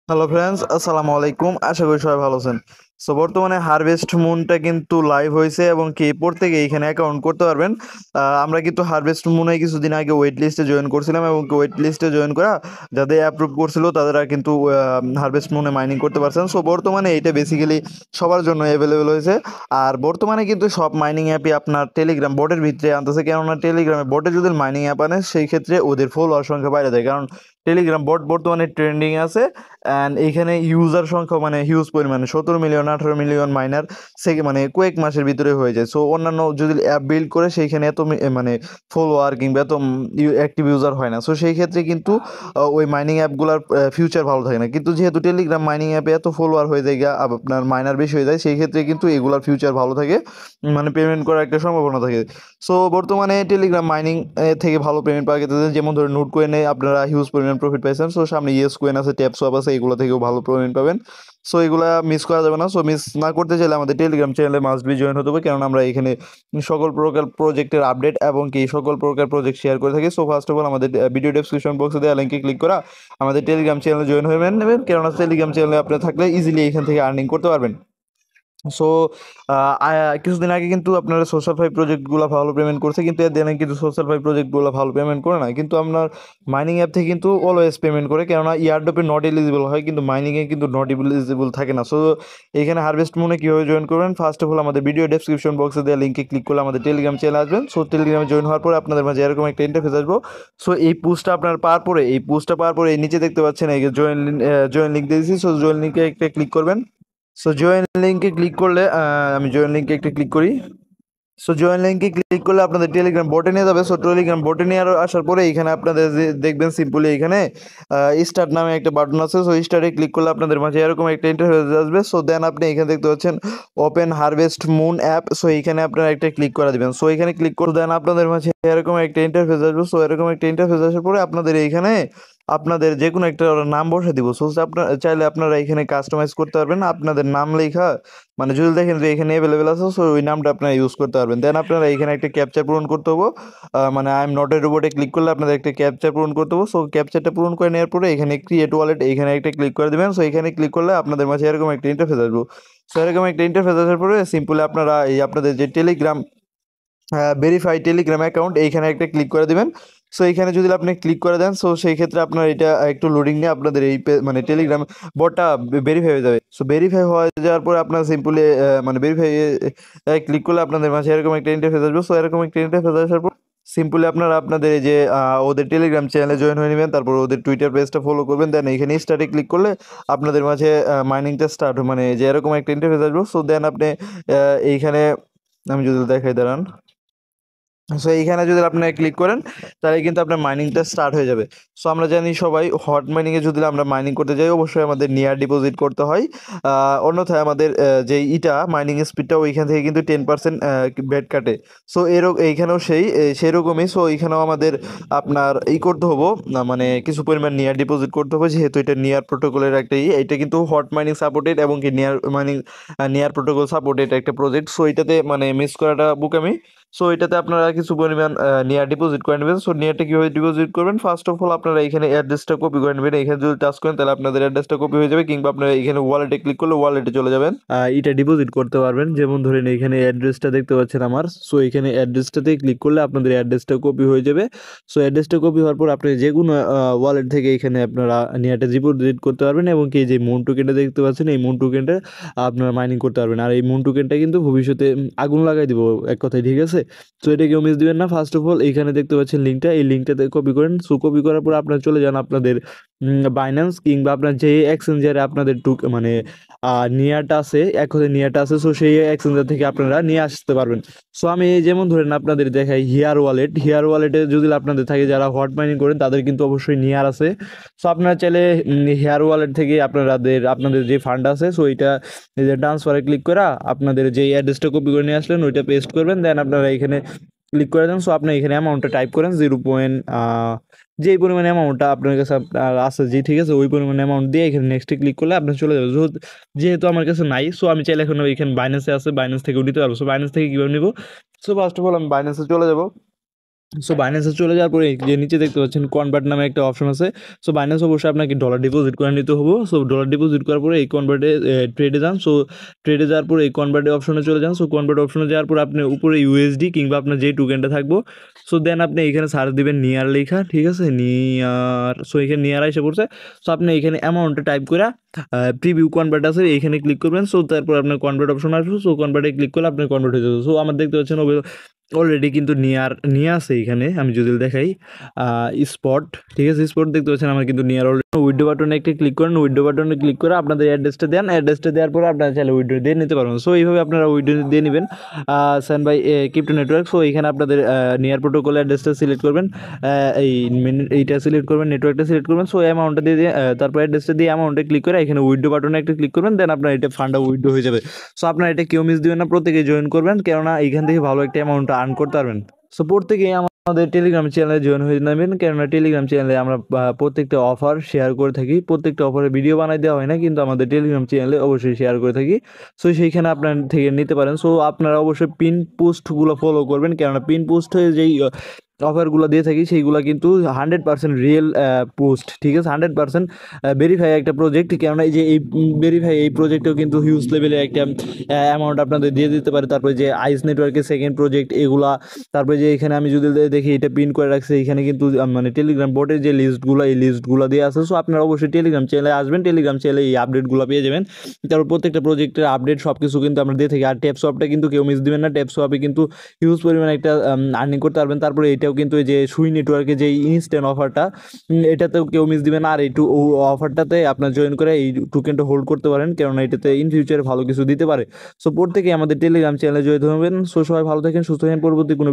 Hello friends, আসসালামু আলাইকুম। আশা করি সবাই ভালো আছেন। সো বর্তমানে হারভেস্ট মুনটা কিন্তু লাইভ হয়েছে এবং কি প্রত্যেকে এখানে অ্যাকাউন্ট করতে পারবেন। আমরা কিন্তু হারভেস্ট মুনে কিছুদিন আগে ওয়েট লিস্টে জয়েন করছিলাম এবং ওয়েট লিস্টে জয়েন করা যাদের অ্যাপ্রুভ করছিল তারা কিন্তু হারভেস্ট মুনে মাইনিং করতে পারছেন। সো বর্তমানে এটা বেসিক্যালি সবার জন্য অ্যাভেলেবেল হয়েছে। আর বর্তমানে কিন্তু সব মাইনিং অ্যাপই আপনার টেলিগ্রাম বটের ভিতরে আনতেছে, কেননা টেলিগ্রামে বটে যদি মাইনিং অ্যাপ আনে সেই ক্ষেত্রে ওদের ফলোয়ার সংখ্যা বাইরে যায়, কারণ টেলিগ্রাম বট বর্তমানে ট্রেন্ডিং আছে। অ্যান্ড এইখানে ইউজার সংখ্যা মানে হিউজ পরিমাণে 17 মিলিয়ন 18 মিলিয়ন মাইনার সে মানে কয়েক মাসের ভিতরে হয়ে যায়। সো অন্যান্য যদি অ্যাপ বিল্ড করে সেইখানে এত মানে ফলোয়ার কিংবা এত অ্যাক্টিভ ইউজার হয় না। সো সেই ক্ষেত্রে কিন্তু ওই মাইনিং অ্যাপগুলোর ফিউচার ভালো থাকে না। কিন্তু যেহেতু টেলিগ্রাম মাইনিং অ্যাপে এত ফলোয়ার হয়ে যায় আপনার মাইনার বেশি হয়ে যায়, সেই ক্ষেত্রে কিন্তু এগুলার ফিউচার ভালো থাকে, মানে পেমেন্ট করার একটা সম্ভাবনা থাকে। সো বর্তমানে টেলিগ্রাম মাইনিং থেকে ভালো পেমেন্ট পাওয়া গেছে, যেমন ধরুন নোট কোয়েনে আপনারা হিউজ পরিমাণ প্রফিট পাইছেন। সো সামনে ইয়েস কোয়েন আছে, ট্যাপসোয়াপ আছে, এগুলো থেকেও ভালো পেমেন্ট পাবেন। সো এগুলা মিস করা যাবে না। সো মিস না করতে চাইলে আমাদের টেলিগ্রাম চ্যানেলে মাস্ট বি জয়েন হতে হবে, কারণ আমরা এখানে সকল প্রকার প্রজেক্টের আপডেট এবং কি সকল প্রকার প্রজেক্ট শেয়ার করে থাকি। সো ফার্স্ট অফ অল আমাদের ভিডিও ডেসক্রিপশন বক্সে দেওয়া লিঙ্কে ক্লিক করা আমাদের টেলিগ্রাম চ্যানেলে জয়েন হয়ে নেবেন, কেননা টেলিগ্রাম চ্যানেলে আপনি থাকলে ইজিলি এখান থেকে আর্নিং করতে পারবেন। সো কিছুদিন আগে কিন্তু আপনারা সোশ্যাল ফাইভ প্রজেক্টগুলো ভালো পেমেন্ট করছে, কিন্তু এর দেন কিন্তু সোশ্যাল ফাইভ প্রজেক্টগুলো ভালো পেমেন্ট করে না, কিন্তু আপনার মাইনিং অ্যাপ থেকে কিন্তু অলওয়েজ পেমেন্ট করে, কেননা ইয়ারডপে নট এলিজিবল হয় কিন্তু মাইনিংয়ে কিন্তু নট এলিজিবল থাকে না। সো এখানে হারভেস্ট মুনে কীভাবে জয়েন করবেন, ফার্স্ট অফ অল আমাদের ভিডিও ডেসক্রিপশন বক্সে দেওয়া লিঙ্কে ক্লিক করলে আমাদের টেলিগ্রাম চ্যানেল আসবেন। সো টেলিগ্রামে জয়েন হওয়ার পরে আপনাদের মাঝে এরকম একটা ইন্টারফেস আসবো। সো এই পোস্টটা আপনার পাওয়ার পরে এই নিচে দেখতে পাচ্ছেন এই জয়েন লিঙ্ক দিয়েছি। সো জয়েন লিঙ্কে একটা ক্লিক করবেন। সো জয়েন লিঙ্কে ক্লিক করলে আমি জয়েন লিঙ্কে একটা ক্লিক করি। সো জয়েন লিঙ্কে ক্লিক করলে আপনাদের টেলিগ্রাম বোটে নিয়ে যাবে। সো টেলিগ্রাম বোটে নিয়ে আসার পরে এখানে আপনাদের দেখবেন সিম্পলি এখানে স্টার্ট নামে একটা বাটন আছে। সো স্টার্টে ক্লিক করলে আপনাদের মাঝে এরকম একটা ইন্টারফেস আসবে। সো দেন আপনি এখানে দেখতে পাচ্ছেন open harvest moon app. So এখানে আপনারা একটা ক্লিক করে দিবেন। সো এখানে ক্লিক করে দেন আপনাদের মাঝে এরকম একটা ইন্টারফেস আসবে। সো এরকম একটা ইন্টারফেস আসার পরে আপনাদের এইখানে আপনাদের যে কোনো একটা নাম বসে দিব। সো আপনার চাইলে আপনারা এখানে কাস্টমাইজ করতে পারবেন আপনাদের নাম লেখা, মানে যদি দেখেন যে এখানে অ্যাভেলেবেল আছে সো ওই নামটা আপনারা ইউজ করতে পারবেন। দেন আপনারা এখানে একটা ক্যাপচার পূরণ করতে হবো, মানে আই এম নট এ রোবটে ক্লিক করলে আপনাদের একটা ক্যাপচার পূরণ করতে হবো। সো ক্যাপচারটা পূরণ করে নেওয়ার পরে এখানে ক্রিয়েট ওয়ালেট এখানে একটা ক্লিক করে দেবেন। সো এখানে ক্লিক করলে আপনাদের মাঝে এরকম একটা ইন্টারফেস আসবো। সো এরকম একটা ইন্টারফেস আসার পরে সিম্পলি আপনারা এই আপনাদের যে টেলিগ্রাম ভেরিফাই টেলিগ্রাম অ্যাকাউন্ট এইখানে একটা ক্লিক করে দিবেন। সো এইখানে যদি আপনি ক্লিক করে দেন সো সেই ক্ষেত্রে আপনার এটা একটু লোডিং নিয়ে আপনাদের এই মানে টেলিগ্রাম বটটা ভেরিফাই হয়ে যাবে। সো ভেরিফাই হয়ে যাওয়ার পরে আপনার সিম্পলি মানে ভেরিফাই ক্লিক করলে আপনাদের মাঝে এরকম একটা ইন্টারফেস আসবে। সো এরকম একটা ইন্টারফেস আসার পর সিম্পলি আপনারা আপনাদের এই যে ওদের টেলিগ্রাম চ্যানেলে জয়েন হয়ে নেবেন, তারপর ওদের টুইটার পেজটা ফলো করবেন। দেন এখানে স্টার্টে ক্লিক করলে আপনাদের মাঝে মাইনিংটা স্টার্ট মানে যে এরকম একটা ইন্টারফেস আসবে। সো দেন আপনি এইখানে আমি যদি দেখাই দাঁড়ান। সো এইখানে যদি আপনারা ক্লিক করেন তাহলে কিন্তু আপনার মাইনিংটা স্টার্ট হয়ে যাবে। সো আমরা জানি সবাই হট মাইনিংয়ে যদি আমরা মাইনিং করতে যাই অবশ্যই আমাদের নিয়ার ডিপোজিট করতে হয়। অন্যথায় আমাদের যে মাইনিং স্পিডটা ওইখান থেকে কিন্তু 10% বেড কাটে। সো এইখানেও সেরকমই। সো এইখানেও আমাদের আপনার করতে হবো না, মানে কিছু পরিমাণ নিয়ার ডিপোজিট করতে হবে, যেহেতু এটা নিয়ার প্রোটোকলের একটা এটা কিন্তু হট মাইনিং সাপোর্টেড এবং কি নিয়ার প্রোটোকল সাপোর্টেড একটা প্রজেক্ট। সো এটাতে মানে মিস করাটা বোকামি। সো এটাতে আপনারা কিছু পরিমাণ নিয়ার ডিপোজিট করে নেবেন। সো নিয়ারটা কীভাবে ডিপোজিট করবেন, ফার্স্ট অফ অল আপনারা এখানে অ্যাড্রেসটা কপি করে নেবেন। এখানে যদি টাচ করেন তাহলে আপনাদের অ্যাড্রেসটা কপি হয়ে যাবে, কিংবা আপনারা এখানে ওয়ালেটে ক্লিক করলে ওয়ালেটে চলে যাবেন, এটা ডিপোজিট করতে পারবেন। যেমন ধরেন এখানে অ্যাড্রেসটা দেখতে পাচ্ছেন আমার। সো এখানে অ্যাড্রেসটাতে ক্লিক করলে আপনাদের অ্যাড্রেসটা কপি হয়ে যাবে। সো অ্যাড্রেসটা কপি হওয়ার পর আপনি যে কোনো ওয়ালেট থেকে এখানে আপনারা নিয়ারটা ডিপোজিট করতে পারবেন, এবং কি যে মুন টোকেনটা দেখতে পাচ্ছেন এই মুন টোকেনটা আপনারা মাইনিং করতে পারবেন। আর এই মুন টোকেনটা কিন্তু ভবিষ্যতে আগুন লাগাই দিব এক কথায়, ঠিক আছে। সো এটা কেউ মিস দিবেন না। ফার্স্ট অফ অল এইখানে দেখতে পাচ্ছেন লিঙ্কটা, এই লিঙ্কটাতে কপি করেন। সো কপি করার পর আপনারা চলে যান আপনাদের বাইন্যান্স কিংবা আপনার যে এক্সচেঞ্জারে আপনাদের মানে নিয়ারটা আছে, এক কথায় নিয়ারটা আছে, সো সেই এক্সচেঞ্জার থেকে আপনারা নিয়ে আসতে পারবেন। সো আমি যেমন ধরেন আপনাদের দেখাই হিয়ার ওয়ালেটে যদি আপনাদের থাকে যারা হট মাইনিং করেন তাদের কিন্তু অবশ্যই নিয়ার আছে। সো আপনারা চাইলে হেয়ার ওয়ালেট থেকে আপনাদের যে ফান্ড আছে সো এটা এই যে ট্রান্সফারে ক্লিক করা আপনাদের যে অ্যাড্রেসটা কপি করে নিয়ে আসলেন ওইটা পেস্ট করবেন। দেন আপনারা এখানে ক্লিক করে দেন। সো আপনি এখানে অ্যামাউন্টটা টাইপ করেন 0. যেই পরিমাণে অ্যামাউন্টটা আপনার কাছে আছে, যে ঠিক আছে ওই পরিমাণে অ্যামাউন্ট দিয়ে এখানে নেক্সটে ক্লিক করলে আপনি চলে যাবে। যেহেতু আমার কাছে নাই সো আমি চাইলে এখন এখানে বাইন্যান্সে আছে, বাইন্যান্স থেকেও নিতে পারবো। সো বাইন্যান্স থেকে কীভাবে নিব, সো ফার্স্ট অফ অল আমি বাইন্যান্সে চলে যাবো। সো বাইন্যান্সে চলে যাওয়ার পরে যে নিচে দেখতে পাচ্ছেন কনভার্ট নামে একটা অপশন আছে। সো বাইন্যান্স অবশ্যই আপনাকে ডলার ডিপোজিট করে নিতে হবে। সো ডলার ডিপোজিট করার পরে এই কনভার্টে ট্রেডে যান। সো ট্রেডে যাওয়ার পরে এই কনভার্টে অপশনে চলে যান। সো কনভার্ট অপশনে যাওয়ার পরে আপনি উপরে ইউএসডি কিংবা আপনার যে টোকেনটা থাকবো, সো দেন আপনি এখানে সার্চ দিবেন নিয়ার লেখা, ঠিক আছে, নিয়ার। সো এখানে নিয়ার এসে পড়ছে। সো আপনি এখানে অ্যামাউন্টটা টাইপ করে প্রিভিউ কনভার্ট আছে এখানে ক্লিক করবেন। সো তারপর আপনার কনভার্ট অপশন আসবে। সো কনভার্টে ক্লিক করলে আপনার কনভার্ট হয়ে যাবে। সো আমার দেখতে পাচ্ছেন অলরেডি কিন্তু নিয়ে আছে এখানে। আমি যদি দেখাই স্পট, ঠিক আছে, স্পট দেখতে পাচ্ছেন আমার কিন্তু নিয়ার অলরেডি। উইড্রো বাটনে একটা ক্লিক করেন, উইড্রো বাটনে ক্লিক করে আপনাদের অ্যাড্রেসটা দেন, অ্যাড্রেসটা দেওয়ার পরে আপনারা চাইলে উইড্রো দিয়ে নিতে পারবেন। সো এইভাবে আপনারা উইড্রো দিয়ে নেবেন send by crypto network. So এখানে আপনাদের নিয়ার প্রোটোকল অ্যাড্রেসটা সিলেক্ট করবেন, এইটা সিলেক্ট করবেন, নেটওয়ার্কটা সিলেক্ট করবেন। সো অ্যামাউন্টটা দিয়ে তারপর অ্যাড্রেসটা দিয়ে অ্যামাউন্টে ক্লিক করে এখানে উইড্রো বাটনে একটা ক্লিক করবেন, দেন আপনার এটা ফান্ডটা উইড্রো হয়ে যাবে। সো আপনার এটা কেউ মিস দিবেন না, প্রত্যেকে জয়েন করবেন, কেননা এখান থেকে ভালো একটা অ্যামাউন্ট আর্ন করতে পারবেন। সো প্রত্যেকেই আমাদের টেলিগ্রাম চ্যানেলে জয়েন হয়ে নেবেন, কেননা টেলিগ্রাম চ্যানেলে আমরা প্রত্যেকটা অফার শেয়ার করে থাকি। প্রত্যেকটা অফারে ভিডিও বানাই দেওয়া হয় না, কিন্তু আমাদের টেলিগ্রাম চ্যানেলে অবশ্যই শেয়ার করে থাকি। সো সেইখানে আপনার থেকে নিতে পারেন। সো আপনারা অবশ্যই পিন পোস্টগুলো ফলো করবেন, কেননা পিন পোস্ট হয়ে যেই অফারগুলো দিয়ে থাকি সেইগুলো কিন্তু 100% রিয়েল পোস্ট, ঠিক আছে, 100% ভেরিফাই একটা প্রজেক্ট। কেননা এই যে এই ভেরিফাই এই প্রজেক্টেও কিন্তু হিউজ লেভেলে একটা অ্যামাউন্ট আপনাদের দিয়ে দিতে পারে। তারপরে যে আইস নেটওয়ার্কের সেকেন্ড প্রজেক্ট এগুলা, তারপরে যে এখানে আমি যদি দেখি এটা পিন করে রাখছে, এখানে কিন্তু মানে টেলিগ্রাম বোর্ডের যে লিস্টগুলো এই লিস্টগুলো দিয়ে আছে। সো আপনারা অবশ্যই টেলিগ্রাম চ্যানেলে আসবেন, টেলিগ্রাম চ্যানেলে এই আপডেটগুলো পেয়ে যাবেন। তারপর প্রত্যেকটা প্রজেক্টের আপডেট সব কিছু কিন্তু আমরা দিয়ে থাকি। আর ট্যাপ সোয়াপটা কিন্তু কেউ মিস দিবেন না, ট্যাপ সোয়াপে কিন্তু হিউজ পরিমাণে একটা আর্নিং করতে পারবেন। তারপরে এটাও কিন্তু এই যে সুই নেটওয়ার্কে যে ইনস্ট্যান্ট অফারটা, এটাতেও কেউ মিস দিবেন না। আর এই অফারটাতে আপনার জয়েন করে এই টোকেনটা হোল্ড করতে পারেন, কেননা এটাতে ইন ফিউচারে ভালো কিছু দিতে পারে। সো প্রত্যেকেই আমাদের টেলিগ্রাম চ্যানেলে জয়েন হবেন। সো সবাই ভালো থাকেন, সুস্থ থাকেন। পরবর্তী কোনো